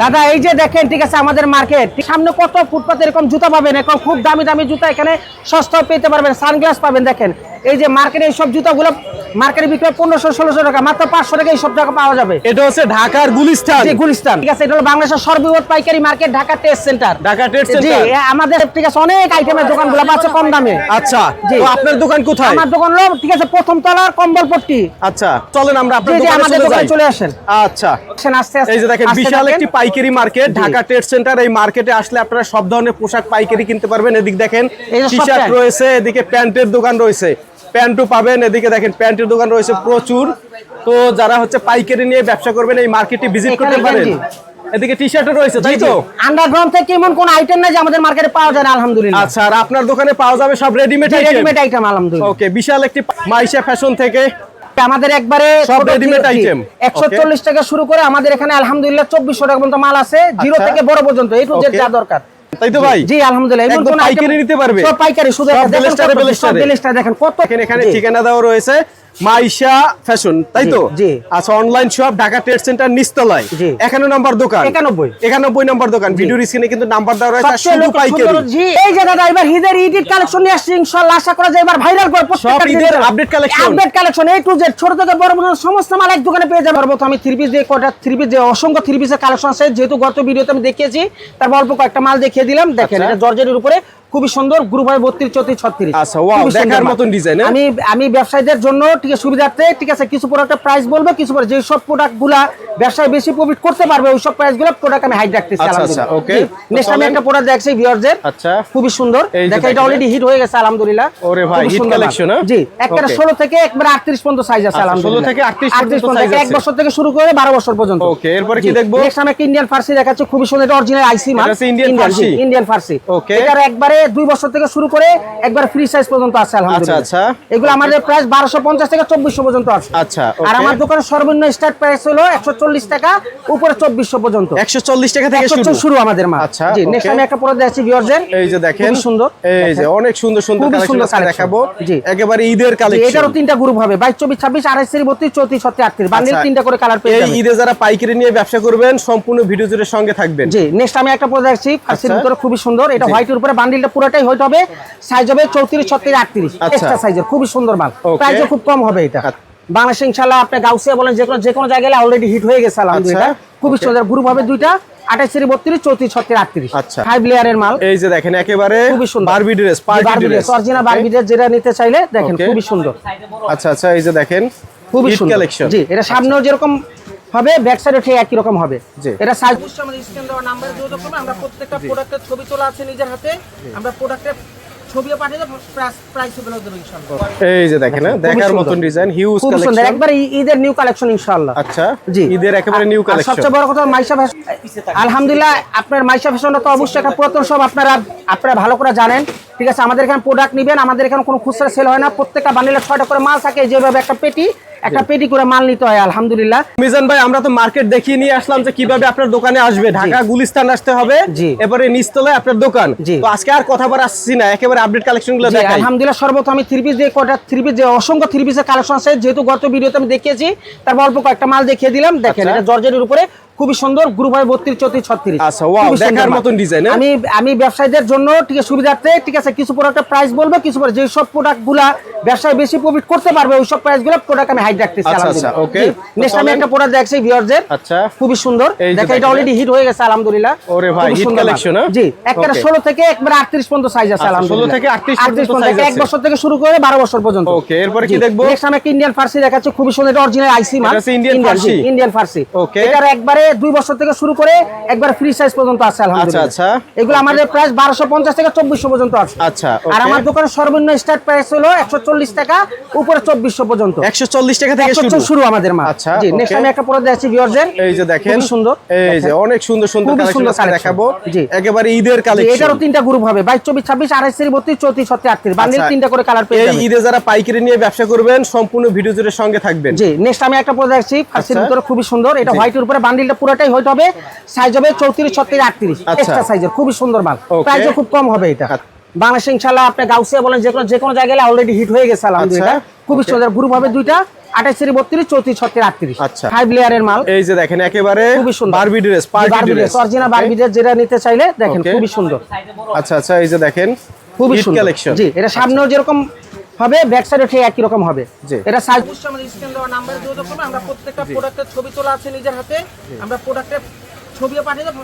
দাদা এই যে দেখেন, ঠিক আছে, আমাদের মার্কেট সামনে কত ফুটপাতে এরকম জুতা পাবেন, এখন খুব দামি দামি জুতা এখানে সস্তা পেতে পারবেন, সানগ্লাস পাবেন। দেখেন এই যে মার্কেটে এইসব জুতাগুলো মার্কেটে বিক্রি 1500-1600 টাকা, মাত্র 500 টাকা এইসব টাকা পাওয়া যাবে। এটা হচ্ছে ঢাকার গুলিস্তান। জি, গুলিস্তান, ঠিক আছে। এটা হলো বাংলাদেশের সর্ববৃহৎ পাইকারি market, Dhaka trade centre. Dhaka trade জি, সেন্টার। আমাদের ঠিক আছে অনেক আইটেমের দোকানগুলো আছে কম দামে। আচ্ছা, জি। তো আপনার দোকান কোথায়? আমার দোকান হলো, ঠিক আছে, প্রথম তলার কম্বলপট্টি। আচ্ছা, চলেন আমরা আপনার জি, দোকানে আমাদের চলে দোকানে যাই। চলে আসেন। আচ্ছা, আস্তে আস্তে এই যে দেখেন আস্তে বিশাল দেখেন। একটি পাইকারি মার্কেট, জি। Dhaka trade centre. এই মার্কেটে আসলে আপনারা সব ধরনের পোশাক পাইকারি কিনতে পারবেন। এদিক দেখেন এই যে সব টি-শার্ট প্যান্ট। রয়েছে, এদিকে প্যান্টের দোকান রয়েছে, প্যান্টও পাবেন। এদিকে দেখেন প্যান্টের দোকান রয়েছে প্রচুর। তো যারা হচ্ছে পাইকারি নিয়ে ব্যবসা করবেন এই মার্কেটে ভিজিট করতে এখানে পারেন। গেঞ্জি। এদিকে টি-শার্টও রয়েছে, তাই তো? আন্ডারগ্রাউন্ড থেকে এমন কোন আইটেম নাই যে আমাদের মার্কেটে পাওয়া যায় না, আলহামদুলিল্লাহ। আচ্ছা, আর আপনার দোকানে পাওয়া যাবে সব রেডিমেড আইটেম। রেডিমেড আইটেম, আলহামদুলিল্লাহ। ওকে, বিশাল একটি মাইশা ফ্যাশন থেকে আমাদের একবারে সব ছোট readymade জি, item। 140 টাকা শুরু করে আমাদের এখানে আলহামদুলিল্লাহ 2400 টাকা পর্যন্ত মাল আছে, জিরো আচ্ছা। থেকে বড় পর্যন্ত, এই টু জেড Okay। যা দরকার। তাই তো ভাই? জি, আলহামদুলিল্লাহ। এমন একদম কোন পাইকারি item- নিতে পারবে? সব পাইকারি, শুধু সব একটা দেখেন বেলেস্টারে, কত- বেলেস্টারে। সব বেলেস্টারে দেখেন কত। এখানে জি। ঠিকানা দেওয়া রয়েছে মাইশা ফ্যাশন, তাই তো? জি। আচ্ছা, online shop Dhaka trade centre নিচতলায় জি। 91 নম্বর দোকান। 91 নম্বর দোকান। ভিডিওর স্ক্রিনে কিন্তু নাম্বার দেওয়া রয়েছে, আর সবচেয়ে শুধু লোক পাইকারি। সুন্দর। জি, এই যে দাদা এবার ঈদের কালেকশন নিয়ে আসছি, ইনশাআল্লাহ আশা করা যায় এবার ভাইরাল করে সব ঈদের update collection। আপডেট কালেকশন, এই টু জেড, ছোট থেকে বড় পর্যন্ত সমস্ত মাল এক দোকানে পেয়ে যাবেন। সর্বপ্রথম আমি থ্রি পিস দিয়ে যে অসংখ্য থ্রি পিসের কালেকশন আছে, যেহেতু গত ভিডিওতে আমি দেখিয়েছি, তার অল্প কয়েকটা মাল দেখিয়ে দিলাম। দেখেন আচ্ছা। এটা জর্জেটের উপরে খুবই সুন্দর, গ্রুপ হয় 32, 34, 36। আচ্ছা, ওয়াও, খুবই সুন্দর দেখার মাল। মতন ডিজাইন। আমি ব্যবসায়ীদের জন্য ঠিক আছে সুবিধার্থে, ঠিক আছে, কিছু প্রোডাক্টের প্রাইস বলবো, কিছু যে সব প্রোডাক্ট গুলা ব্যবসায় বেশি প্রফিট করতে পারবে ওই সব প্রাইস গুলো প্রোডাক্ট আমি হাইড রাখতেছি। আচ্ছা, আচ্ছা, ওকে। নেক্সট আমি একটা প্রোডাক্ট দেখছি ভিউয়ারদের, আচ্ছা, খুবই সুন্দর। এই যে দেখেন এটা দেখেন। অলরেডি হিট হয়ে গেছে, আলহামদুলিল্লাহ। ওরে ভাই, খুবই হিট সুন্দর মাল। কালেকশন। জি, একবারে Okay। 16 থেকে একবারে 38 পর্যন্ত সাইজ আছে, আচ্ছা, আলহামদুলিল্লাহ। 16 থেকে 38 পর্যন্ত পর্যন্ত, size এক আছে। বছর থেকে শুরু করে 12 বছর পর্যন্ত। ওকে, এরপরে কি দেখবো? নেক্সট আমি একটা ইন্ডিয়ান ফার্সি দেখাচ্ছি, খুবই সুন্দর। এটা অরিজিনাল আইসি মাল, এটা হচ্ছে ইন্ডিয়ান ফার্সি। ইন্ডিয়ান ফার্সি। Okay। এটার একবারে 2 বছর থেকে শুরু করে একবার ফ্রি সাইজ পর্যন্ত আছে, আলহামদুলিল্লাহ। আচ্ছা, আচ্ছা। এগুলো আমাদের প্রাইস 1250 থেকে 2400 পর্যন্ত আছে। আচ্ছা, আর okay। আমার দোকানে সর্বনিম্ন স্টার্ট প্রাইস হলো 140 টাকা, উপরে 2400 পর্যন্ত। 140 টাকা থেকে 140 শুরু আমাদের মাল। আচ্ছা, জি, নেক্সট okay। আমি একটা প্রোডাক্ট দেখাচ্ছি ভিউয়ারদের। এই যে দেখেন, খুবই সুন্দর। এই যে অনেক সুন্দর সুন্দর খুবই কালেকশন সুন্দর collection। দেখাবো। জি। একেবারে ঈদের জি, কালেকশন। এটারও 3টা গ্রুপ হবে, 22, 24, 26, 28, 32, 34, 36, বান্ডিল আচ্ছা, 3টা করে কালার পেয়ে এই যাবেন। ঈদে যারা পাইকারি নিয়ে ব্যবসা করবেন সম্পূর্ণ ভিডিও জুড়ে সঙ্গে থাকবেন। জি, নেক্সট আমি একটা প্রোডাক্ট দেখছি ফার্সির আচ্ছা। ভিতরে, খুবই সুন্দর। এটা জি। হোয়াইটের উপরে, বান্ডিলটা পুরোটাই হোয়াইট হবে, সাইজ হবে 34, 36, 38 আচ্ছা। এক্সট্রা সাইজের, খুবই সুন্দর মাল। Okay। প্রাইসও খুব কম হবে এটা। বাংলাদেশে ইনশাআল্লাহ আপনি গাউসিয়া বলেন, যে কোনো জায়গায় অলরেডি হিট হয়ে গেছে, আলহামদুলিল্লাহ। খুবই সুন্দর গ্রুপ হবে দুইটা, 28, 32, 34, 36, 38। আচ্ছা। 5 লেয়ারের মাল, এই যে দেখেন একেবারে খুবই সুন্দর। Barbie dress, party dress, original Barbie dress, যেটা নিতে চাইলে দেখেন Okay। খুবই সুন্দর। আচ্ছা, আচ্ছা, এই যে দেখেন খুবই ঈদ সুন্দর কালেকশন। জি, এটা সামনেও যেরকম হবে, ব্যাক সাইডে ঠিক একই রকম হবে। জি। এটা সাইজ আমাদের স্ক্রিন দেওয়া নাম্বারে যোগাযোগ করবে। আমরা প্রত্যেকটা প্রোডাক্টের ছবি তোলা আছে নিজের হাতে, আমরা প্রোডাক্টের ছবিও পাঠিয়ে দেব, প্রাইসও বলে দেব ইনশাআল্লাহ। এই যে দেখেন, দেখার মতন ডিজাইন, হিউজ খুব সুন্দর, কালেকশন। একবার ঈদের নিউ কালেকশন ইনশাআল্লাহ। আচ্ছা, জি, ঈদের একেবারে নিউ আর কালেকশন। সবচেয়ে বড় কথা মাইশা ফ্যাশন, আলহামদুলিল্লাহ আপনার মাইশা ফ্যাশনটা তো অবশ্যই একটা পুরাতন সব, আপনারা ভালো করে জানেন। ঠিক আছে, আমাদের এখানে প্রোডাক্ট নেবেন, আমাদের এখানে কোনো খুচরা সেল হয় না, প্রত্যেকটা বান্ডিলে 6টা করে মাল থাকে, যেভাবে একটা পেটি করে মাল নিতে হয়, আলহামদুলিল্লাহ। মিজান ভাই, আমরা তো মার্কেট দেখিয়ে নিয়ে আসলাম যে কিভাবে আপনার দোকানে আসবে। ঢাকা গুলিস্তান আসতে হবে, জি। এবারে নিচতলায় আপনার দোকান। জি। তো আজকে আর কথা বার আসছি না, একেবারে আপডেট কালেকশন গুলো জি, দেখাই। আলহামদুলিল্লাহ। সর্বপ্রথম আমি থ্রি পিস যে অসংখ্য থ্রি পিসের কালেকশন আছে, যেহেতু গত ভিডিওতে আমি দেখিয়েছি, তারপর অল্প কয়েকটা মাল দেখিয়ে দিলাম। দেখেন আচ্ছা। এটা জর্জেটের উপরে খুবই সুন্দর, গ্রুপ হয় 32, 34, 36। আচ্ছা, ওয়াও, খুবই সুন্দর দেখার মাল। মতন ডিজাইন। আমি ব্যবসায়ীদের জন্য ঠিক আছে সুবিধার্থে, ঠিক আছে, কিছু প্রোডাক্টের প্রাইস বলবো, কিছু যে সব প্রোডাক্ট গুলা ব্যবসায় বেশি প্রফিট করতে পারবে ওই সব প্রাইস গুলো প্রোডাক্ট আমি হাইড রাখতেছি, আচ্ছা, আলহামদুলিল্লাহ। আচ্ছা, okay। নেক্সট আমি একটা প্রোডাক্ট দেখছি ভিউয়ারদের, আচ্ছা, খুবই সুন্দর। এই যে দেখেন এটা দেখেন। অলরেডি হিট হয়ে গেছে, আলহামদুলিল্লাহ। ওরে ভাই, খুবই হিট সুন্দর মাল। কালেকশন। জি, একবারে Okay। 16 থেকে একবারে 38 পর্যন্ত সাইজ আছে, আচ্ছা, 16 আলহামদুলিল্লাহ। থেকে 38 পর্যন্ত size এক আছে। বছর থেকে শুরু করে 12 বছর পর্যন্ত। ওকে, এরপরে কি জি। দেখবো? নেক্সট আমি একটা ইন্ডিয়ান ফার্সি দেখাচ্ছি, খুবই সুন্দর। এটা অরিজিনাল আইসি মাল, এটা হচ্ছে ইন্ডিয়ান ফার্সি। ইন্ডিয়ান ফার্সি। ওকে। এটার একবারে 2 বছর থেকে শুরু করে একবার ফ্রি সাইজ পর্যন্ত আছে, আলহামদুলিল্লাহ। আচ্ছা, আচ্ছা। এগুলো আমাদের প্রাইস 1250 থেকে 2400 পর্যন্ত আছে। আচ্ছা, আর okay। আমার দোকানের সর্বনিম্ন স্টার্ট প্রাইস হলো 140 টাকা, উপরে 2400 পর্যন্ত। 140 টাকা থেকে 140 শুরু আমাদের মাল। আচ্ছা, জি, নেক্সট okay। আমি একটা প্রোডাক্ট দেখাচ্ছি ভিউয়ারদের। এই যে দেখেন, খুবই সুন্দর। এই যে অনেক সুন্দর সুন্দর খুবই কালেকশন সুন্দর collection। দেখাবো। জি। একেবারে ঈদের জি, কালেকশন। এটারও 3টা গ্রুপ হবে, 22, 24, 26, 28, 32, 34, 36, বান্ডিল আচ্ছা, 3টা করে কালার পেয়ে এই যাবেন। ঈদে যারা পাইকারি নিয়ে ব্যবসা করবেন সম্পূর্ণ ভিডিও জুড়ে সঙ্গে থাকবেন। জি, নেক্সট আমি একটা প্রোডাক্ট দেখছি ফার্সির আচ্ছা। ভিতরে, খুবই সুন্দর। এটা জি। হোয়াইটের উপরে, বান্ডিলটা পুরোটাই হোয়াইট হবে, সাইজ হবে 34, 36, 38 আচ্ছা। এক্সট্রা সাইজের, খুবই সুন্দর মাল। Okay। প্রাইসও খুব কম হবে এটা। বাংলাদেশে ইনশাআল্লাহ আপনি গাউসিয়া বলেন, যে কোনো জায়গায় অলরেডি হিট হয়ে গেছে, আলহামদুলিল্লাহ। খুবই Okay। সুন্দর গ্রুপ হবে দুইটা, 28 32 34 36 38। আচ্ছা। 5 লেয়ারের মাল। এই যে দেখেন একেবারে খুবই সুন্দর Barbie dress, party dress, original Barbie dress যেটা নিতে চাইলে দেখেন Okay. খুবই সুন্দর। আচ্ছা আচ্ছা, এই যে দেখেন খুবই ঈদ সুন্দর কালেকশন। জি, এটা সামনেও যেরকম হবে ব্যাক সাইডে ঠিক একই রকম হবে। জি। এটা সাইজ অবশ্যই আমাদের স্ক্রিন দেওয়া নাম্বারে যোগাযোগ করবেন। আমরা প্রত্যেকটা প্রোডাক্টের ছবি তোলা আছে নিজের হাতে, আমরা প্রোডাক্টের ছবিও পাঠিয়ে দেব,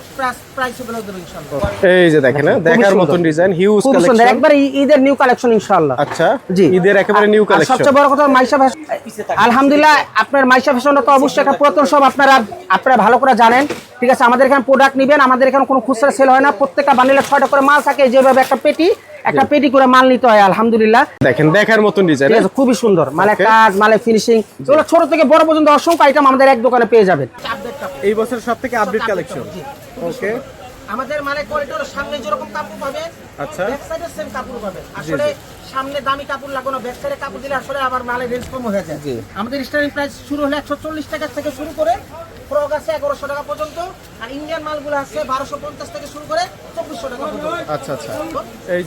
প্রাইস বলে দেব ইনশাআল্লাহ। এই যে দেখেন দেখার মতন ডিজাইন, হিউজ খুব সুন্দর কালেকশন। একবার ঈদের নিউ কালেকশন ইনশাআল্লাহ। আচ্ছা জি, ঈদের একেবারে নিউ আর কালেকশন। সবচেয়ে বড় কথা মাইশা ফ্যাশন, আলহামদুলিল্লাহ আপনার মাইশা ফ্যাশনটা তো অবশ্যই একটা পুরাতন সব আপনারা ভালো করে জানেন। ঠিক আছে, আমাদের এখানে প্রোডাক্ট নেবেন, আমাদের এখানে কোনো খুচরা সেল হয় না, প্রত্যেকটা বান্ডিলে 6টা করে মাল থাকে, যেভাবে একটা পেটি করে মাল নিতে হয় আলহামদুলিল্লাহ। দেখেন দেখার মতন ডিজাইন, ঠিক আছে, খুবই সুন্দর মালের Okay. কাজ, মালের ফিনিশিং, এগুলো ছোট থেকে বড় পর্যন্ত অসংখ্য আইটেম আমাদের এক দোকানে পেয়ে যাবেন। এই বছর সবথেকে আপডেট কালেকশন। ওকে, আমাদের মালের কোয়ালিটি হলো সামনে যেরকম কাপড় পাবে, আচ্ছা ব্যাক সাইডে সেম কাপড় পাবে। আসলে সামনে দামি কাপড় লাগানো, ব্যাক সাইডে কাপড় দিলে আসলে আবার মালের রেঞ্জ কম হয়ে যায়। আমাদের স্টার্টিং প্রাইস শুরু হলো 140 টাকা থেকে শুরু করে, ফ্রক আছে 1100 টাকা পর্যন্ত, আর ইন্ডিয়ান মালগুলো আছে 1250 থেকে শুরু করে 2400 টাকা পর্যন্ত। আচ্ছা আচ্ছা, এই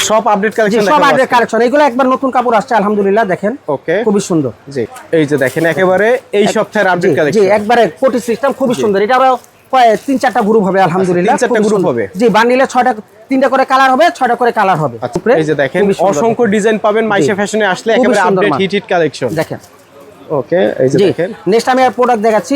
সব আপডেট কালেকশন, সব আপডেট কালেকশন, এগুলো একবার নতুন কাপড় আসছে আলহামদুলিল্লাহ। দেখেন ওকে, খুবই সুন্দর। জি এই যে দেখেন একেবারে এই সপ্তাহের আপডেট জি কালেকশন। একবারে কোটি সিস্টেম খুবই সুন্দর। এটা আরো 3-4টা গ্রুপ হবে আলহামদুলিল্লাহ। আচ্ছা, 3-4টা খুবই গ্রুপ সুন্দর। হবে। জি, বান্ডিলে 3টা করে কালার হবে, 6টা করে কালার হবে। আচ্ছা, এই যে দেখেন খুবই সুন্দর। অসংখ্য ডিজাইন পাবেন মাইশা ফ্যাশনে আসলে, খুবই একেবারে সুন্দর আপডেট মাল। Hit collection. দেখেন ওকে, এই যে জি, দেখেন নেক্সট আমি প্রোডাক্ট দেখাচ্ছি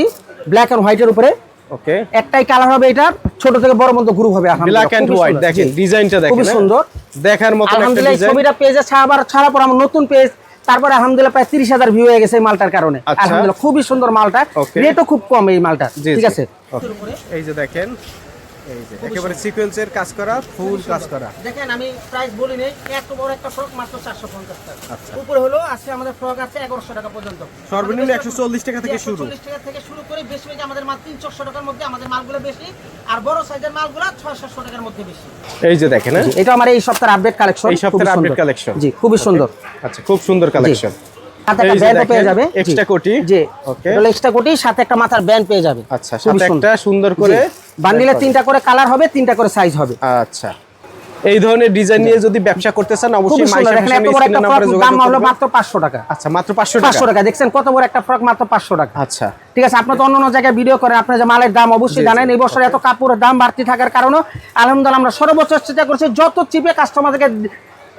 ব্ল্যাক এন্ড হোয়াইটের উপরে। ওকে, একটাই কালার হবে, এটা ছোট থেকে বড় মধ্যে গ্রুপ হবে আলহামদুলিল্লাহ। ব্ল্যাক এন্ড খুবই হোয়াইট, সুন্দর। দেখেন জি, ডিজাইনটা দেখেন খুবই সুন্দর দেখার মতো একটা আলহামদুলিল্লাহ। এই ডিজাইন। ছবিটা পেজে ছাড়া পর আমার নতুন পেজ, তারপরে আলহামদুলিল্লাহ প্রায় 30,000 ভিউ হয়ে গেছে এই মালটার কারণে। আচ্ছা। আলহামদুলিল্লাহ খুবই সুন্দর মালটা, Okay. রেটও খুব কম এই মালটা। জি, ঠিক জি। আছে, Okay. এই যে দেখেন, এই যে একেবারে সিকোয়েন্সের কাজ করা, ফুল কাজ করা। দেখেন আমি প্রাইস বলি নেই, এত বড় একটা ফ্রক মাত্র 450 টাকা। আচ্ছা। উপরে হলো আছে আমাদের ফ্রক আছে 1100 টাকা পর্যন্ত, সর্বনিম্ন 140 টাকা থেকে শুরু। 140 টাকা থেকে শুরু করে বেশি বেশি আমাদের মাল 300 টাকার মধ্যে আমাদের মালগুলো বেশি, আর বড় সাইজের মালগুলো 600 টাকার মধ্যে বেশি। এই যে দেখেন এটা আমার এই সপ্তাহের আপডেট কালেকশন। এই সপ্তাহের আপডেট কালেকশন। জি, খুবই সুন্দর। আচ্ছা, খুব সুন্দর কালেকশন। সাথে এই একটা যে ব্যান্ড পেয়ে দেখেন, যাবে, extra কোটি। জি ওকে, এটা এক্সট্রা কোটি, সাথে একটা মাথার ব্যান্ড পেয়ে যাবে। আচ্ছা, সাথে একটা সুন্দর করে বান্ডিলে 3টা করে কালার হবে, 3টা করে সাইজ হবে। আচ্ছা, এই ধরনের ডিজাইন নিয়ে যদি ব্যবসা করতে চান খুবই অবশ্যই সুন্দর। মাইশা এখানে এত ফ্যাশনের বড় একটা স্ক্রিনে নাম্বারে ফ্রক যোগাযোগ দাম হলো করবেন। মাত্র 500 টাকা। আচ্ছা, মাত্র 500 500 টাকা। টাকা দেখছেন কত বড় একটা ফ্রক, মাত্র 500 টাকা। আচ্ছা, ঠিক আছে, আপনি তো অন্য জায়গায় ভিডিও করেন, আপনি যে মালের দাম অবশ্যই জানেন। এই বছর এত কাপড়ের দাম বাড়তি থাকার কারণে আলহামদুলিল্লাহ আমরা সর্বোচ্চ চেষ্টা করছি যত চিপে কাস্টমারদেরকে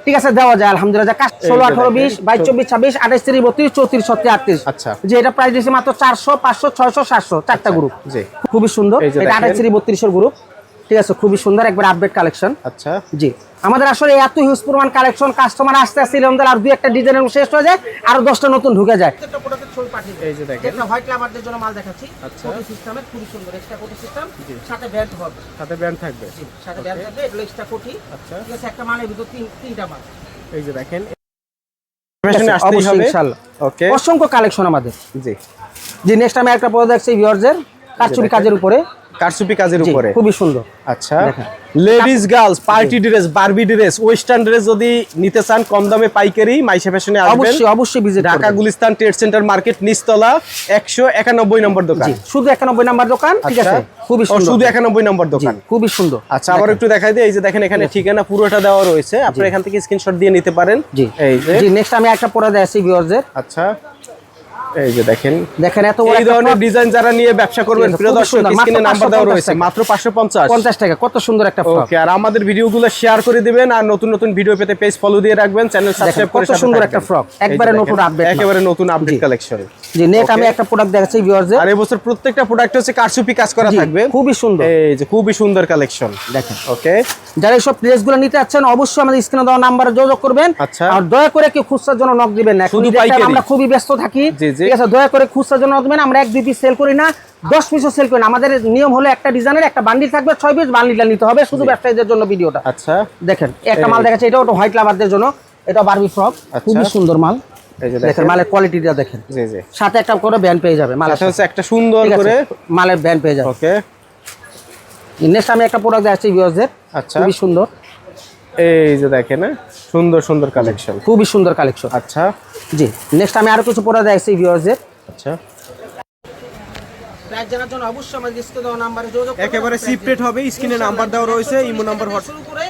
ঠিক আছে দেওয়া যায় আলহামদুলিল্লাহ। 16 18 20 22 24 26 28 30 32 34 36 38। আচ্ছা, যে এটা প্রাইস দিয়েছে মাত্র 400 500 600 700, 4টা গ্রুপ। জি খুবই সুন্দর। এই যে এটা দেখেন। 28 32 এর গ্রুপ। ঠিক আছে, খুবই সুন্দর একবার আপডেট কালেকশন। আচ্ছা, জি, আমাদের আসলে এত হিউজ পরিমাণ কালেকশন, কাস্টমার আসতে আসতে আর দুই একটা ডিজাইনের শেষ হয়ে যায়, আরো 10টা নতুন ঢুকে যায়। এই যে দেখেন, একটা হোয়াইট লাভারদের জন্য মাল দেখাচ্ছি। আচ্ছা। কোটি সিস্টেমের খুবই সুন্দর এক্সট্রা কোটি সিস্টেম, সাথে ব্যান্ড হবে। সাথে ব্যান্ড থাকবে। জি, সাথে ব্যান্ড থাকবে, এটা এক্সট্রা কোটি। আচ্ছা, ঠিক আছে, একটা মালের ভিতর তিনটা মাল। এই যে দেখেন ফ্যাশনে আসতেই অবশ্যই হবে ইনশাআল্লাহ। ওকে, অসংখ্য কালেকশন আমাদের। জি জি, নেক্সট আমি একটা প্রোডাক্ট দেখছি ভিউয়ারদের কারচুপি দেখেন। কাজের উপরে। কারচুপি কাজের জি, উপরে, খুবই সুন্দর। আচ্ছা, দেখেন। Ladies girls party dress, Barbie dress, western dress যদি নিতে চান কম দামে পাইকারি মাইশা ফ্যাশনে আসবেন। অবশ্যই অবশ্যই visit Dhaka Gulistan trade centre market নিচতলা 191 নম্বর দোকান। জি, শুধু 91 নাম্বার দোকান। ঠিক আচ্ছা, আছে, খুবই ও, সুন্দর। শুধু 91 নম্বর জি, দোকান। খুবই সুন্দর। আচ্ছা, আবার একটু দেখাই দিই। এই যে দেখেন এখানে ঠিকানা পুরোটা দেওয়া রয়েছে, আপনারা এখান থেকে স্ক্রিনশট দিয়ে নিতে পারেন। জি, এই যে জি, নেক্সট আমি একটা প্রোডাক্ট দেখাচ্ছি ভিউয়ারদের। আচ্ছা, এই যে দেখেন দেখেন এত বড় এই একটা ধরনের ফ্রক, ডিজাইন যারা নিয়ে ব্যবসা করবেন, ঠিক আছে, প্রিয় খুবই দর্শক সুন্দর, মাত্র স্ক্রিনে নাম্বার দেওয়া 550 রয়েছে, টাকা। মাত্র 550। 50 টাকা, কত সুন্দর একটা ফ্রক। ওকে, আর আমাদের ভিডিওগুলো শেয়ার করে দিবেন, আর নতুন নতুন ভিডিও পেতে পেজ ফলো দিয়ে রাখবেন, চ্যানেল সাবস্ক্রাইব করে কত সাথে সুন্দর থাকবেন। একটা ফ্রক, এই যে একবারে দেখেন, নতুন আপডেট, একেবারে নতুন আপডেট কালেকশন। জি, নেক্সট Okay. আমি একটা প্রোডাক্ট দেখাচ্ছি ভিউয়ারদের। আর এবছর প্রত্যেকটা প্রোডাক্ট হচ্ছে কারচুপি কাজ করা জি, থাকবে, খুবই সুন্দর। এই যে খুবই সুন্দর কালেকশন দেখেন, ওকে। যারা এইসব ড্রেসগুলো নিতে যাচ্ছেন অবশ্যই আমাদের স্ক্রিনে দেওয়া নাম্বারে যোগাযোগ করবেন। আচ্ছা। আর দয়া করে কেউ খুচরার জন্য নক দিবেন না, শুধু শুধু পাইকারি। আমরা খুবই ব্যস্ত থাকি। জি, জি। ঠিক আছে, দয়া করে খুচরার জন্য নক দিবেন। আমরা 1 2 পিস সেল করি না, 10 পিসও সেল করি না। আমাদের নিয়ম হলো একটা ডিজাইনের একটা বান্ডিল থাকবে, 6 পিস বান্ডিলটা নিতে হবে, শুধু ব্যবসায়ীদের জন্য ভিডিওটা। আচ্ছা, দেখেন একটা মাল দেখাচ্ছি, এটাও একটা হোয়াইট লাভারদের জন্য, এটা বারবি ফ্রক, আচ্ছা। খুবই সুন্দর মাল। এই যে দেখেন দেখেন মালের কোয়ালিটিটা দেখেন, জি জি, সাথে একটা করে ব্যান্ড পেয়ে যাবে মালের সাথে হচ্ছে একটা সুন্দর ঠিক আছে, করে মালের ব্যান্ড পেয়ে যাবে। ওকে। নেক্সট আমি একটা প্রোডাক্ট দেখাচ্ছি ভিউয়ারদের, আচ্ছা, খুবই সুন্দর, এই যে দেখেন সুন্দর সুন্দর কালেকশন, খুবই সুন্দর কালেকশন। আচ্ছা জি, নেক্সট আমি আরো কিছু প্রোডাক্ট দেখাচ্ছি ভিউয়ারদের। আচ্ছা, প্রাইস জানার জন্য অবশ্যই আমাদের স্ক্রিনে দেওয়া নম্বরে যোগাযোগ করবেন। একেবারে সিপ্রেট হবে, স্ক্রিনে নাম্বার দেওয়া রয়েছে, ইমো নাম্বার শুরু করে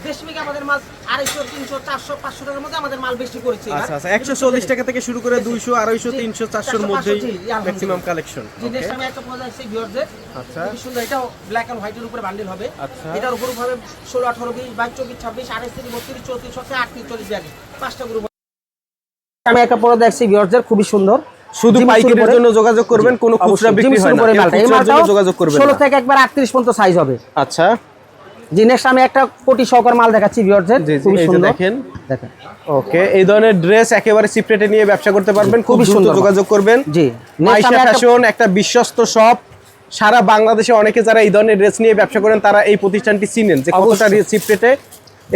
দেশি মেঘে আমাদের মাল 250, 300, 400, 500 টাকার মধ্যে আমাদের মাল বেশি করেছে। আচ্ছা আচ্ছা 140 টাকা থেকে শুরু করে 200, 250, 300, 400 এর মধ্যেই ম্যাক্সিমাম কালেকশন। জি নেক্সট আমি একটা প্রোডাক্ট আছে ভিউয়ারদের। আচ্ছা খুব সুন্দর, এটাও ব্ল্যাক এন্ড হোয়াইটের উপরে বান্ডেল হবে। আচ্ছা এটার উপর হবে 16, 18, 20, 22, 24, 26, 28, 32, 34, 38, 42, পাঁচটা গ্রুপ। আমি একটা প্রোডাক্ট দেখছি ভিউয়ারদের, খুবই সুন্দর। শুধু পাইকারির জন্য যোগাযোগ করবেন, কোনো খুচরা বিক্রি হয় না। এই মালটাও যোগাযোগ করবেন 16 থেকে একবার 38 পর্যন্ত সাইজ হবে। আচ্ছা জি নেক্সট আমি একটা কোটি সহকার মাল দেখাচ্ছি ভিউয়ারদের, খুবই সুন্দর। দেখেন দেখেন ওকে, এই ধরনের ড্রেস একেবারে সিপ্রেটে নিয়ে ব্যবসা করতে পারবেন, খুব সুন্দর যোগাযোগ করবেন। জি মাইশা ফ্যাশন একটা বিশ্বস্ত শপ, সারা বাংলাদেশে অনেকে যারা এই ধরনের ড্রেস নিয়ে ব্যবসা করেন তারা এই প্রতিষ্ঠানটি চিনেন যে কতটা সিপ্রেটে,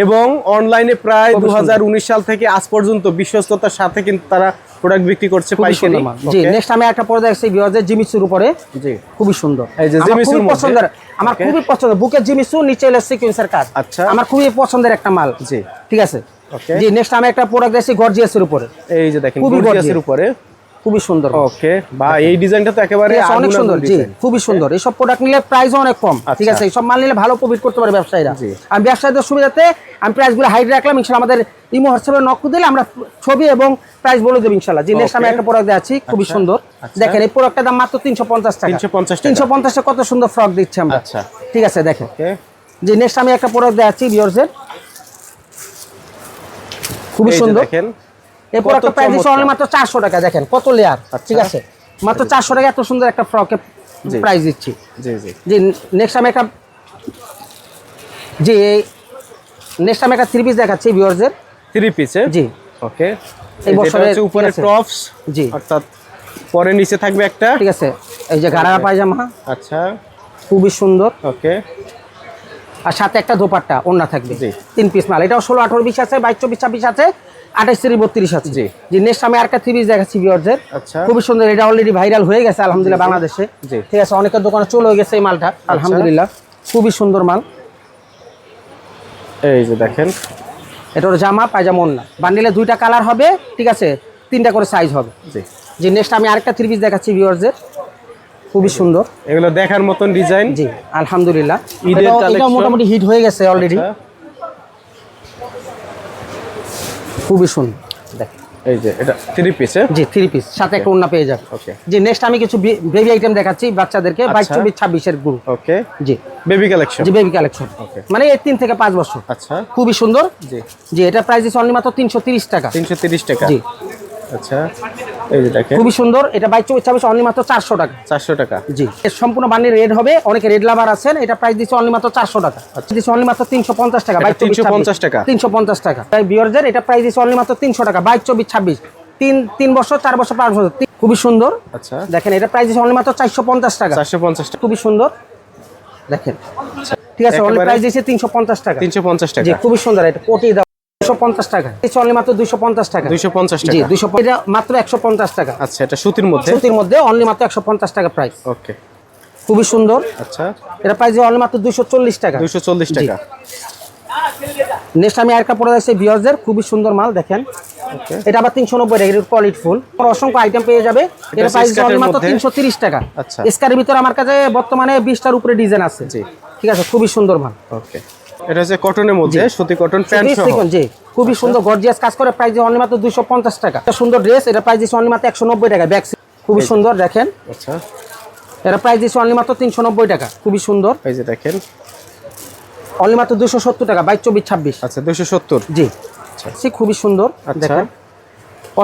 এবং অনলাইনে প্রায় 2019 সাল থেকে আজ পর্যন্ত বিশ্বস্ততার সাথে কিন্তু তারা প্রোডাক্ট বিক্রি করছে পাইকারি। জি নেক্সট আমি একটা প্রোডাক্ট দেখছি ভিউয়ারদের জিমিচুর উপরে। জি খুবই সুন্দর, এই যে জিমিচুর পছন্দের, আমার খুবই পছন্দ। বুকের জিমিচু, নিচে হলো সিকোয়েন্সের কাজ। আচ্ছা আমার খুবই পছন্দের একটা মাল। জি ঠিক আছে। ওকে জি নেক্সট আমি একটা প্রোডাক্ট দেখছি গর্জিয়াসের উপরে। এই যে দেখেন গর্জিয়াসের উপরে, খুবই সুন্দর। ওকে বা এই ডিজাইনটা তো একেবারে অনেক সুন্দর। জি খুবই সুন্দর। এই সব প্রোডাক্ট নিলে প্রাইসও অনেক কম। ঠিক আছে, এই সব মাল নিলে ভালো প্রফিট করতে পারে ব্যবসায়ীরা। আমি ব্যবসায়ীদের সুবিধাতে আমি প্রাইসগুলো হাইড রাখলাম। ইনশাআল্লাহ আমাদের ইমো হোয়াটসঅ্যাপে নক দিলে আমরা ছবি এবং প্রাইস বলে দেব ইনশাআল্লাহ। জি নেক্সট আমি একটা প্রোডাক্ট দেখাচ্ছি, খুবই সুন্দর। দেখেন এই প্রোডাক্টের দাম মাত্র 350 টাকা। 350 টাকা কত সুন্দর ফ্রক দিচ্ছি আমরা। আচ্ছা ঠিক আছে দেখেন। জি নেক্সট আমি একটা প্রোডাক্ট দেখাচ্ছি ভিউয়ারদের, খুবই সুন্দর। দেখেন এই প্রোডাক্টটা প্রাইস দিচ্ছি অনলি মাত্র 400 টাকা। দেখেন কত লেয়ার। ঠিক আছে মাত্র 400 টাকা এত সুন্দর একটা ফ্রকের প্রাইস দিচ্ছি। জি জি জি নেক্সট আমি একটা থ্রি পিস দেখাচ্ছি ভিউয়ারদের। থ্রি পিস জি ওকে, এই বছরের উপরে টপস, জি অর্থাৎ পরে নিচে থাকবে একটা। ঠিক আছে এই যে গাড়া পায়জামা। আচ্ছা খুবই সুন্দর। ওকে আর সাথে একটা দোপাট্টা ওড়না থাকবে। জি 3 পিস মাল। এটাও 16, 18, 20 আছে, 22, 24, 26 আছে, 28, 30, 32 আছে। জি জি নেক্সট আমি আরেকটা থ্রি পিস দেখাচ্ছি ভিউয়ারদের। আচ্ছা খুবই সুন্দর। এটা অলরেডি ভাইরাল হয়ে গেছে আলহামদুলিল্লাহ বাংলাদেশে। জি ঠিক আছে, অনেকের দোকানে চলে গেছে এই মালটা আলহামদুলিল্লাহ। খুবই সুন্দর মাল। এই যে দেখেন এটার জামা পায়জামা ওড়না, বান্ডিলে 2টা কালার হবে। ঠিক আছে 3টা করে সাইজ হবে। জি জি নেক্সট আমি আরেকটা থ্রি পিস দেখাচ্ছি ভিউয়ারদের, খুবই সুন্দর। এগুলো দেখার মতন ডিজাইন। জি আলহামদুলিল্লাহ ঈদের কালেকশন এটা মোটামুটি হিট হয়ে গেছে অলরেডি। খুবই সুন্দর। দেখেন এই যে এটা থ্রি পিস। জি থ্রি পিস সাথে একটা ওড়না পেয়ে যাবে। ওকে জি নেক্সট আমি কিছু বেবি আইটেম দেখাচ্ছি বাচ্চাদেরকে 22, 24, 26 এর গ্রুপ। ওকে জি বেবি কালেকশন। জি বেবি কালেকশন। ওকে মানে 3 থেকে 5 বছর। আচ্ছা খুবই সুন্দর। জি জি এটা প্রাইস দিচ্ছে অনলি মাত্র 330 টাকা। 330 টাকা। জি আচ্ছা এই যে দেখেন খুবই সুন্দর। এটা 22, 24, 26 অনলি মাত্র 400 টাকা। 400 টাকা। জি এর সম্পূর্ণ বান্ডিল রেড হবে। অনেকে রেড লাভার আছেন। এটা প্রাইস দিচ্ছে অনলি মাত্র 400 টাকা। আচ্ছা দিচ্ছে অনলি মাত্র 350 টাকা। 350 টাকা। 350 টাকা। তাই ভিউয়ারদের এটা প্রাইস দিচ্ছে অনলি মাত্র 300 টাকা। 22, 24, 26 তিন বছর, 4 বছর, 5 বছর। খুবই সুন্দর। আচ্ছা দেখেন এটা প্রাইস দিচ্ছে অনলি মাত্র 450 টাকা। 450 টাকা খুবই সুন্দর। দেখেন ঠিক আছে অনলি প্রাইস দিচ্ছে 350 টাকা। 350 টাকা। জি খুবই সুন্দর। এটা কোটি দাও 250 টাকা। এটা অনলি মাত্র 250 টাকা। 250 টাকা। জি 250 এটা মাত্র 150 টাকা। আচ্ছা এটা সুতির মধ্যে। সুতির মধ্যে অনলি মাত্র 150 টাকা প্রাইস। ওকে খুবই সুন্দর। আচ্ছা এটা প্রাইস অনলি মাত্র 240 টাকা। 240 টাকা। নেক্সট আমি আরেকটা পরে যাচ্ছি ভিউয়ারদের, খুবই সুন্দর মাল। দেখেন এটা আবার 390 টাকা। এটা কোয়ালিটি ফুল অসংখ্য আইটেম পেয়ে যাবে। এটা প্রাইস অনলি মাত্র 330 টাকা। আচ্ছা স্কারের ভিতরে আমার কাছে বর্তমানে 20টার উপরে ডিজাইন আছে। জি ঠিক আছে খুবই সুন্দর মাল। ওকে এটা হচ্ছে কটনের মধ্যে, সুতি কটন প্যান্ট সহ। জি খুবই সুন্দর গর্জিয়াস কাজ করে। প্রাইস অনলি মাত্র 250 টাকা। এটা সুন্দর ড্রেস। এটা প্রাইস দিচ্ছে অনলি মাত্র 190 টাকা। ব্যাক খুবই সুন্দর। দেখেন আচ্ছা এটা প্রাইস দিচ্ছে অনলি মাত্র 390 টাকা। খুবই সুন্দর। এই যে দেখেন অনলি মাত্র 270 টাকা। 22, 24, 26। আচ্ছা 270। জি আচ্ছা খুবই সুন্দর। দেখেন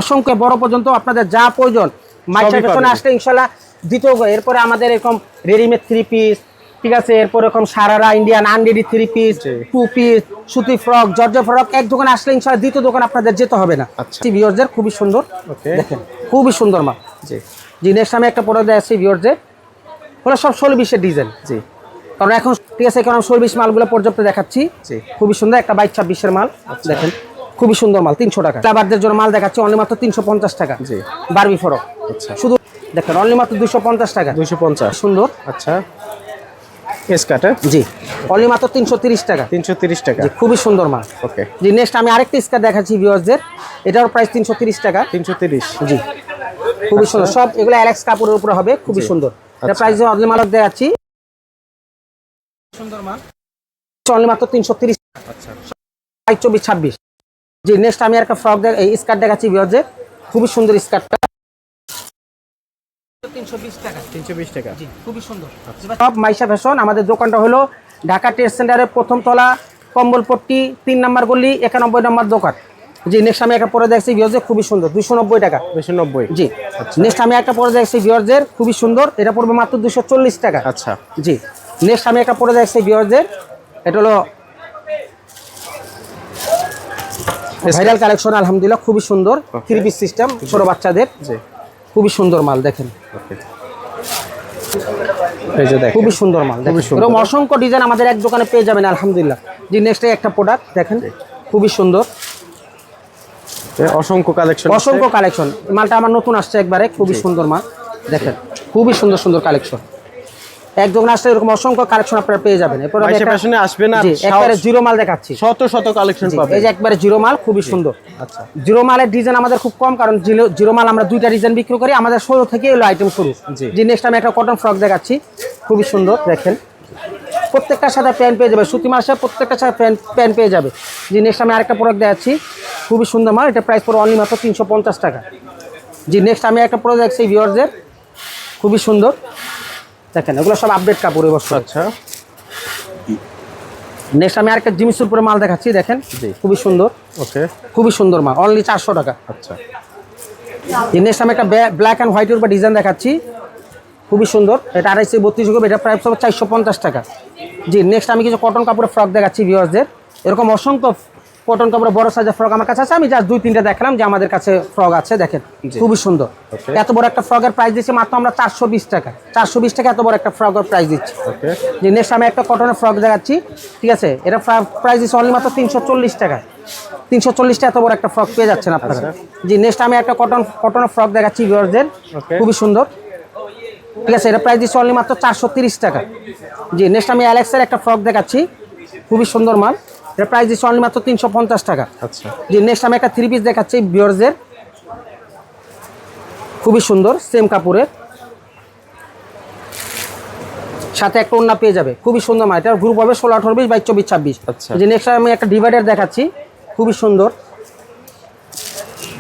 অসংখ্য বড় পর্যন্ত আপনাদের যা প্রয়োজন মাইশা ফ্যাশনে আসলে ইনশাআল্লাহ দিতেও। এরপরে আমাদের এরকম রেডিমেড থ্রি পিস, ঠিক আছে, এরপর এরকম sharara Indian unready three piece, 2 piece, সুতি ফ্রক, জর্জেট ফ্রক এক দোকানে আসলে ইনশাআল্লাহ দ্বিতীয় দোকান আপনাদের যেতে হবে না। আচ্ছা ভিউয়ারদের খুবই সুন্দর। ওকে দেখেন খুবই সুন্দর মাল। জি জি নেক্সট আমি একটা প্রোডাক্ট দেখাচ্ছি ভিউয়ারদের, ওগুলো সব 16-20 ডিজাইন। জি কারণ এখন ঠিক আছে কারণ 16-20 মালগুলো পর্যাপ্ত দেখাচ্ছি। জি খুবই সুন্দর একটা 22, 26 মাল। দেখেন খুবই সুন্দর মাল 300 টাকা। লাভারদের জন্য মাল দেখাচ্ছি অনলি মাত্র 350 টাকা। জি বারবি ফ্রক। আচ্ছা শুধু দেখেন অনলি মাত্র 250 টাকা। 250 সুন্দর। আচ্ছা স্কার্ট জি অনলি মাত্র 330 টাকা। 330 টাকা। জি খুবই সুন্দর মাল। ওকে জি নেক্সট আমি আরেকটা স্কার্ট দেখাচ্ছি ভিউয়ারদের, এটার প্রাইস 330 টাকা। 330 জি খুবই সুন্দর। সব এগুলো অ্যালেক্স কাপড়ের উপরে হবে। খুবই সুন্দর। এটা প্রাইস অনলি মাল দেখাচ্ছি সুন্দর মাল অনলি মাত্র 330। আচ্ছা 22-24-26। জি নেক্সট আমি একটা ফ্রক এই স্কার্ট দেখাচ্ছি ভিউয়ারদের, খুবই সুন্দর স্কার্টটা, 320 টাকা। 320 টাকা। জি খুবই সুন্দর। সব মাইশা ফ্যাশন। আমাদের দোকানটা হলো ঢাকা ট্রেড সেন্টারের প্রথম তলা, কম্বলপট্টি 3 নম্বর গলি, 91 নম্বর দোকান। জি নেক্সট আমি একটা পরে দেখছি ভিউয়ারদের, খুবই সুন্দর, 290 টাকা। 290। জি নেক্সট আমি একটা পরে দেখছি ভিউয়ারদের, খুবই সুন্দর, এটা পড়বে মাত্র 240 টাকা। আচ্ছা। জি নেক্সট আমি একটা পরে দেখছি ভিউয়ারদের, এটা হলো ভাইরাল কালেকশন, আলহামদুলিল্লাহ খুবই সুন্দর, 3 পিস সিস্টেম ছোট বাচ্চাদের। জি খুবই সুন্দর মাল দেখেন, ওকে। এই যে দেখেন খুবই সুন্দর মাল, খুবই সুন্দর। এরকম অসংখ্য ডিজাইন আমাদের এক দোকানে পেয়ে যাবেন আলহামদুলিল্লাহ। জি নেক্সট একটা প্রোডাক্ট দেখেন, খুবই সুন্দর, অসংখ্য কালেকশন, অসংখ্য কালেকশন। মালটা আমার নতুন আসছে একবারে, খুবই সুন্দর মাল দেখেন, খুবই সুন্দর সুন্দর কালেকশন। এক দোকানে আসলে এরকম অসংখ্য কালেকশন আপনারা পেয়ে যাবেন। এরপর আমি মাইশা একটা- ফ্যাশনে আসবেন আর জি, একবারে জিরো মাল দেখাচ্ছি, শত শত কালেকশন জি, পাবেন। এই যে একবারে জিরো মাল, খুবই সুন্দর। আচ্ছা। জিরো মালের ডিজাইন আমাদের খুব কম, কারণ জিরো মাল আমরা 2টা ডিজাইন বিক্রি করি, আমাদের শুরু থেকে এলো আইটেম শুরু। জি। জি নেক্সট আমি একটা কটন ফ্রক দেখাচ্ছি, খুবই সুন্দর দেখেন, প্রত্যেকটার সাথে প্যান্ট পেয়ে যাবে, সুতি মাসে প্রত্যেকটার সাথে প্যান্ট পেয়ে যাবে। জি নেক্সট আমি আরেকটা প্রোডাক্ট দেখাচ্ছি, খুবই সুন্দর মাল, এটা প্রাইস পড়ে অনলি মাত্র 350 টাকা। জি নেক্সট আমি একটা প্রোডাক্ট দেখছি ভিউয়ারদের, খুবই সুন্দর দেখেন, এগুলো সব আপডেট কাপড় বস্তু। আচ্ছা। নেক্সট আমি আরেকটা জিমিসুর উপরে মাল দেখাচ্ছি দেখেন, জি। খুবই সুন্দর, ওকে। খুবই সুন্দর মাল, অনলি 400 টাকা। আচ্ছা। নেক্সট আমি একটা ব্ল্যাক অ্যান্ড হোয়াইটের উপর ডিজাইন দেখাচ্ছি, খুবই সুন্দর, এটা 250-32 হবে, এটা প্রাইস হবে 450 টাকা। জি নেক্সট আমি কিছু কটন কাপড়ের ফ্রক দেখাচ্ছি ভিউয়ারদের, এরকম অসংখ্য কটন কাপড়ের বড় সাইজের ফ্রক আমার কাছে আছে, আমি জাস্ট 2-3টা দেখালাম যে আমাদের কাছে ফ্রক আছে দেখেন, জি। খুবই সুন্দর। ওকে। এত বড় একটা ফ্রকের প্রাইস দিচ্ছি মাত্র আমরা 420 টাকা। 420 টাকা এত বড় একটা ফ্রকের প্রাইস দিচ্ছি। ওকে। জি নেক্সট আমি একটা কটনের ফ্রক দেখাচ্ছি, ঠিক আছে, এটা প্রাইস দিচ্ছি অনলি মাত্র 340 টাকা। 340 টাকা এত বড় একটা ফ্রক পেয়ে যাচ্ছেন আপনারা। জি নেক্সট আমি একটা কটনের ফ্রক দেখাচ্ছি ভিউয়ারদের, ওকে। খুবই সুন্দর, ঠিক আছে, এটা প্রাইস দিচ্ছি অনলি মাত্র 430 টাকা। জি নেক্সট আমি অ্যালেক্সের একটা ফ্রক দেখাচ্ছি, খুবই সুন্দর মাল, এটা প্রাইস দিচ্ছি অনলি মাত্র 350 টাকা। আচ্ছা। জি নেক্সট আমি একটা 3 পিস দেখাচ্ছি ভিউয়ারদের, খুবই সুন্দর, সেম কাপড়ের সাথে একটা ওড়না পেয়ে যাবে, খুবই সুন্দর মাল, এটা গ্রুপ হবে 16, 18, 20, 22, 24, 26। আচ্ছা। জি নেক্সট আমি একটা ডিভাইডার দেখাচ্ছি, খুবই সুন্দর,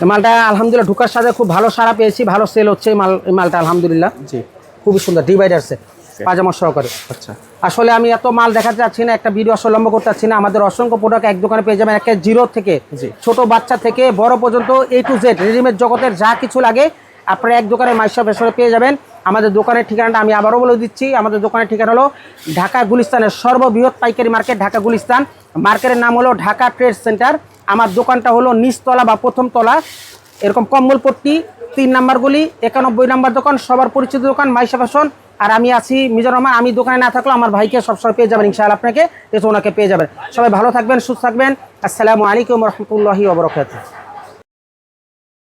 এই মালটা আলহামদুলিল্লাহ ঢুকার সাথে খুব ভালো সাড়া পেয়েছি, ভালো সেল হচ্ছে এই মালটা আলহামদুলিল্লাহ। জি। খুবই সুন্দর ডিভাইডার সেট, পাজামা সহকারে। আচ্ছা। আসলে আমি এত মাল দেখাতে চাচ্ছি না, একটা ভিডিও আসলে লম্বা করতে চাচ্ছি না, আমাদের অসংখ্য প্রোডাক্ট এক দোকানে পেয়ে যাবেন, একে জিরো থেকে জি। ছোট বাচ্চা থেকে বড় পর্যন্ত A to Z রেডিমেড জগতের যা কিছু লাগে আপনারা এক দোকানে মাইশা ফ্যাশনে পেয়ে যাবেন। আমাদের দোকানের ঠিকানাটা আমি আবারও বলে দিচ্ছি, আমাদের দোকানের ঠিকানা হলো ঢাকা গুলিস্তানের সর্ববৃহৎ পাইকারি মার্কেট, ঢাকা গুলিস্তান। মার্কেটের নাম হলো ঢাকা ট্রেড সেন্টার। আমার দোকানটা হলো নিচতলা বা প্রথম তলা, এরকম কম্বলপট্টি 3 নাম্বার গলি, 91 নাম্বার দোকান, সবার পরিচিত দোকান মাইশা ফ্যাশন। আর আমি আছি মিজানুর রহমান, আমি দোকানে না থাকলেও আমার ভাইকে সবসময় পেয়ে যাবেন ইনশাআল্লাহ, আপনাকে এসে ওনাকে পেয়ে যাবেন। সবাই ভালো থাকবেন, সুস্থ থাকবেন। আসসালামু আলাইকুম রহমতুল্লাহি ওয়া বারাকাতুহু।